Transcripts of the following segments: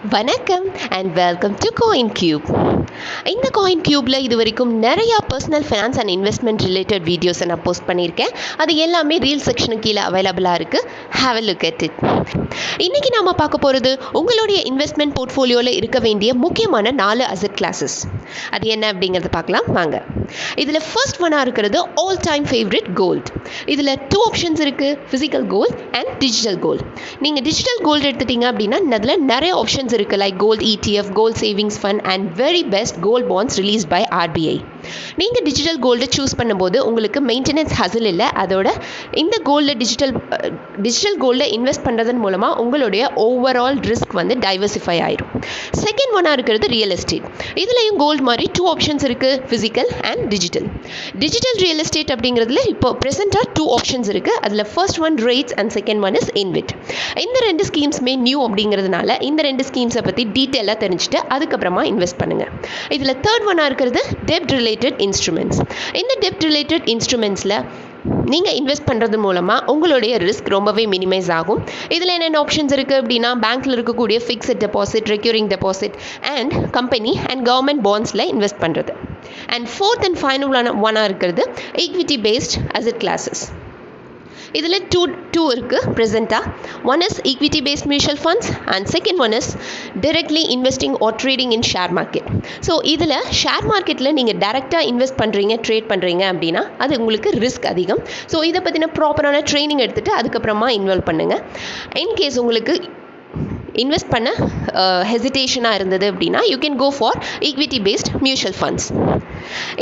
வணக்கம் and welcome to coin cube. இந்த coin கியூப்பில் இது வரைக்கும் நிறையா personal finance and investment related வீடியோஸை நான் போஸ்ட் பண்ணியிருக்கேன். அது எல்லாமே ரீல் செக்ஷனுக்கு கீழே அவைலபிளாக இருக்குது. Have a look at it. இன்றைக்கி நாம் பார்க்க போகிறது உங்களுடைய இன்வெஸ்ட்மெண்ட் போர்ட்ஃபோலியோவில் இருக்க வேண்டிய முக்கியமான 4 அசெட் கிளாஸஸ். அது என்ன அப்படிங்கிறத பார்க்கலாம் வாங்க. இதில் ஃபர்ஸ்ட் ஒன்னாக இருக்கிறது ஆல் டைம் ஃபேவரட் கோல்டு. இதில் 2 ஆப்ஷன்ஸ் இருக்குது, physical gold and digital gold. நீங்கள் டிஜிட்டல் கோல்டு எடுத்துட்டீங்க அப்படின்னா அதில் நிறைய ஆப்ஷன்ஸ் இருக்குது, like gold ETF, gold savings fund and very best gold bonds release by RBI. நீங்கள் டிஜிட்டல் கோல்டை சூஸ் பண்ணும்போது உங்களுக்கு மெயின்டெனன்ஸ் ஹசில் இல்லை. அதோட இந்த கோல்டில் டிஜிட்டல் கோல்டை இன்வெஸ்ட் பண்ணுறதன் மூலமாக உங்களுடைய ஓவரால் ரிஸ்க் வந்து டைவர்சிஃபை ஆயிடும். செகண்ட் ஒன்னாக இருக்கிறது ரியல் எஸ்டேட். இதுலேயும் கோல்டு மாதிரி 2 ஆப்ஷன்ஸ் இருக்குது, physical and digital. Digital real estate அப்படிங்கிறதுல இப்போ ப்ரெசென்ட்டாக 2 ஆப்ஷன்ஸ் இருக்குது. அதில் first one rates and second one is InvIT. இந்த 2 ஸ்கீம்ஸுமே நியூ அப்படிங்கிறதுனால இந்த 2 ஸ்கீம்ஸை பற்றி டீட்டெயிலாக தெரிஞ்சுட்டு அதுக்கப்புறமா இன்வெஸ்ட் பண்ணுங்கள். இதில் தேர்ட் ஒன்னாக இருக்கிறது டெப்ட் ரிலேட்டட் இன்ஸ்ட்ருமெண்ட்ஸ். இந்த டெப்ட் ரிலேட்டட் இன்ஸ்ட்ருமெண்ட்ஸில் நீங்கள் இன்வெஸ்ட் பண்ணுறது மூலமாக உங்களுடைய ரிஸ்க் ரொம்பவே மினிமைஸ் ஆகும். இதில் என்னென்ன ஆப்ஷன்ஸ் இருக்குது அப்படின்னா பேங்க்கில் இருக்கக்கூடிய fixed deposit, recurring deposit and company and government பாண்ட்ஸில் இன்வெஸ்ட் பண்ணுறது. அண்ட் ஃபோர்த் அண்ட் ஃபைனல் ஒன்னாக இருக்கிறது ஈக்விட்டி பேஸ்ட் அசெட் கிளாஸஸ். இதில் டூ இருக்குது ப்ரெசென்ட்டாக. One is equity based mutual funds and second one is directly investing or trading in share market. So இதில் share மார்க்கெட்டில் நீங்கள் டைரெக்டாக இன்வெஸ்ட் பண்ணுறீங்க, ட்ரேட் பண்ணுறீங்க அப்படின்னா அது உங்களுக்கு ரிஸ்க் அதிகம். ஸோ இதை பற்றின ப்ராப்பரான ட்ரைனிங் எடுத்துகிட்டு அதுக்கப்புறமா இன்வால்வ் பண்ணுங்கள். இன்கேஸ் உங்களுக்கு இன்வெஸ்ட் பண்ண ஹெசிடேஷனாக இருந்தது அப்படின்னா you can go for equity based mutual funds.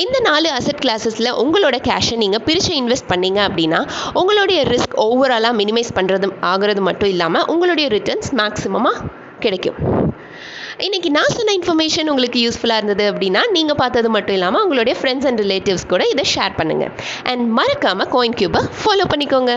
இந்த 4 அசெட் கிளாஸஸில் உங்களோட கேஷை நீங்கள் பிரித்து இன்வெஸ்ட் பண்ணீங்க அப்படின்னா உங்களுடைய ரிஸ்க் ஓவராலாக மினிமைஸ் ஆகிறது மட்டும் இல்லாமல் உங்களுடைய ரிட்டர்ன்ஸ் மேக்ஸிமமாக கிடைக்கும். இன்றைக்கி நான் சொன்ன இன்ஃபர்மேஷன் உங்களுக்கு யூஸ்ஃபுல்லாக இருந்தது அப்படின்னா நீங்கள் பார்த்தது மட்டும் இல்லாமல் உங்களுடைய ஃப்ரெண்ட்ஸ் அண்ட் ரிலேட்டிவ்ஸ் கூட இதை ஷேர் பண்ணுங்கள். அண்ட் மறக்காமல் காயின் கியூபை ஃபாலோ பண்ணிக்கோங்க.